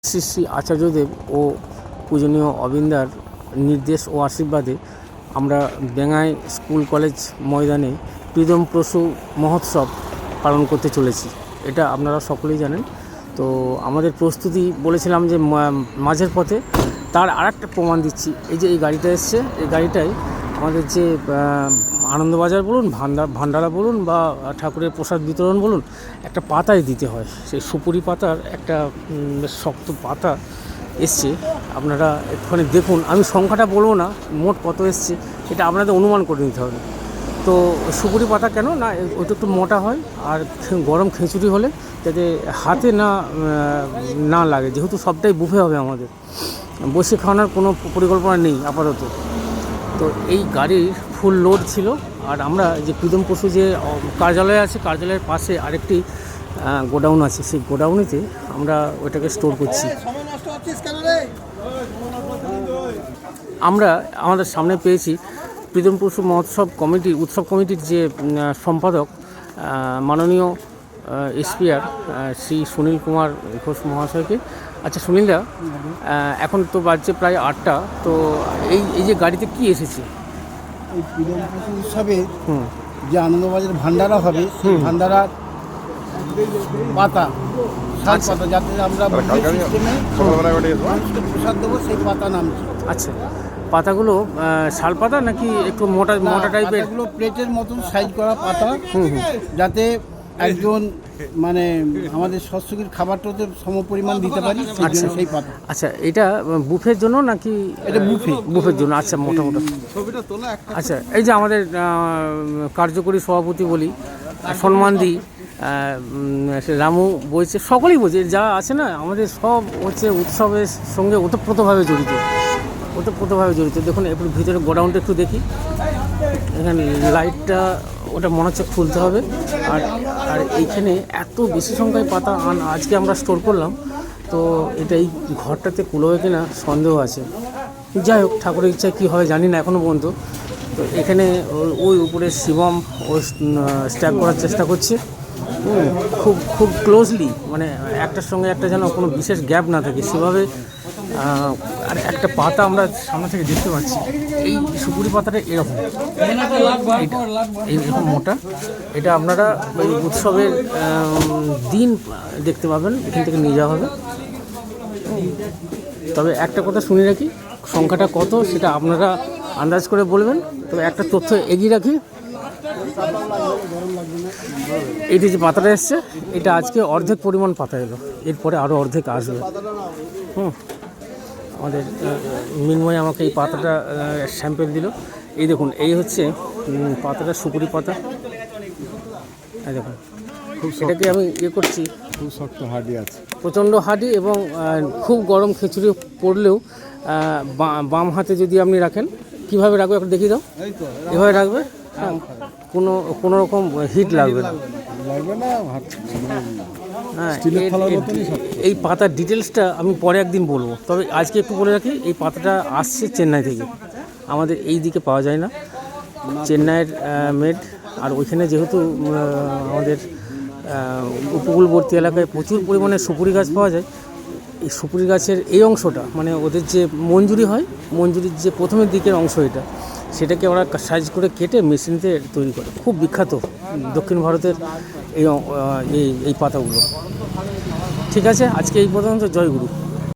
শ্রী শ্রী আচার্যদেব ও পূজনীয় অবিন্দার নির্দেশ ও আশীর্বাদে আমরা বেঙ্গাই স্কুল কলেজ ময়দানে প্রীতম পশু মহোৎসব পালন করতে চলেছি। এটা আপনারা সকলেই জানেন। তো আমাদের প্রস্তুতি বলেছিলাম যে মাঝের পথে, তার আরেকটা প্রমাণ দিচ্ছি। এই যে এই গাড়িটা এসছে, এই গাড়িটাই আমাদের যে আনন্দবাজার বলুন, ভান্ডারা বলুন, বা ঠাকুরের প্রসাদ বিতরণ বলুন, একটা পাতায় দিতে হয়। সেই সুপুরি পাতার একটা বেশ শক্ত পাতা এসছে। আপনারা একটুখানি দেখুন, আমি সংখ্যাটা বলবো না মোট কত এসছে, এটা আপনাদের অনুমান করে নিতে হবে। তো সুপুরি পাতা কেন না, ওইটা একটু মোটা হয়, আর গরম খিচুড়ি হলে যাতে হাতে না লাগে, যেহেতু সবটাই বুফে হবে, আমাদের বসে খাওয়ানোর কোনো পরিকল্পনা নেই আপাতত। তো এই গাড়ির ফুল লোড ছিল। আর আমরা যে প্রীতম পশু যে কার্যালয় আছে, কার্যালয়ের পাশে আরেকটি গোডাউন আছে, সেই গোডাউনেতে আমরা ওইটাকে স্টোর করছি। আমরা আমাদের সামনে পেয়েছি প্রীতম পশু উৎসব কমিটির যে সম্পাদক মাননীয় এসপিআর শ্রী সুনীল কুমার ঘোষ মহাশয়কে। আচ্ছা সুনীলদা, এখন তো বাজছে প্রায় 8টা, তো এই যে গাড়িতে কি এসেছে? এই প্রীতম পশু উৎসবে যে আনন্দবাজার ভান্ডারা হবে, সেই ভান্ডারার পাতা, শাল পাতা, যাতে আমরা প্রসাদ দেবো, সেই পাতা নামছে। আচ্ছা, পাতাগুলো শাল পাতা নাকি একটু মোটা টাইপের? পাতাগুলো প্লেটের মতন সাইজ করা পাতা, যাতে একজন মানে আমাদের সস্যকির খাবারটাতে সমপরিমাণ দিতে পারি, সেই পাতা। আচ্ছা, এটা বুফের জন্য নাকি? এটা বুফের জন্য। আচ্ছা, মোটা। আচ্ছা, এই যে আমাদের কার্যকরী সভাপতি বলি, সম্মান দিই, রামু বলছে, সকলেই বলছে, যা আছে না আমাদের সব হচ্ছে উৎসবের সঙ্গে ওতপ্রোতভাবে জড়িত। দেখুন একটু ভিতরে গোডাউনটা একটু দেখি। এখানে লাইটটা ওটা মনে হচ্ছে খুলতে হবে। আর এইখানে এত বেশি সংখ্যায় পাতা আজকে আমরা স্টোর করলাম, তো এটা এই ঘরটাতে কুলোবে কিনা সন্দেহ আছে। যাই হোক, ঠাকুরের ইচ্ছা কী হয় জানি না এখনও পর্যন্ত। তো এখানে ওই উপরে শিবম ও স্ট্যাপ করার চেষ্টা করছে, খুব ক্লোজলি, মানে একটার সঙ্গে একটা যেন কোনো বিশেষ গ্যাপ না থাকে সেভাবে। আর একটা পাতা আমরা সামনে থেকে দেখতে পাচ্ছি, এই সুপুরি পাতাটা এরকম মোটা। এটা আপনারা ওই উৎসবের দিন দেখতে পাবেন, এখান থেকে নিয়ে যাওয়া হবে। তবে একটা কথা শুনে রাখি, সংখ্যাটা কত সেটা আপনারা আন্দাজ করে বলবেন। তবে একটা তথ্য এগিয়ে রাখি, এইটি যে পাতাটা এসছে, এটা আজকে অর্ধেক পরিমাণ পাতা এলো, এরপরে আরও অর্ধেক আসবে। আমাদের মিনময় আমাকে এই পাতাটা স্যাম্পেল দিল। এই দেখুন, এই হচ্ছে পাতাটা, সুপুরি পাতা। এই দেখুন, এটাকে আমি করছি, খুব শক্ত হাডি আছে, প্রচণ্ড হাডি, এবং খুব গরম খিচুড়ি পড়লেও বাম হাতে যদি আপনি রাখেন, কীভাবে রাখবে একটু দেখিয়ে দাও। এভাবে রাখবে, কোনো রকম হিট লাগবে না। হ্যাঁ, এই পাতার ডিটেলসটা আমি পরে একদিন বলবো, তবে আজকে একটু বলে রাখি, এই পাতাটা আসছে চেন্নাই থেকে, আমাদের এই দিকে পাওয়া যায় না, চেন্নাইয়ের মেড। আর ওইখানে যেহেতু আমাদের উপকূলবর্তী এলাকায় প্রচুর পরিমাণে সুপুরি গাছ পাওয়া যায়, এই সুপুরি গাছের এই অংশটা, মানে ওদের যে মঞ্জুরি হয়, মঞ্জুরির যে প্রথমের দিকের অংশ, সেটাকে ওরা সাইজ করে কেটে মেশিনতে তৈরি করে। খুব বিখ্যাত দক্ষিণ ভারতের এই পাতাগুলো। ঠিক আছে, আজকে এই পর্যন্ত। জয় গুরু।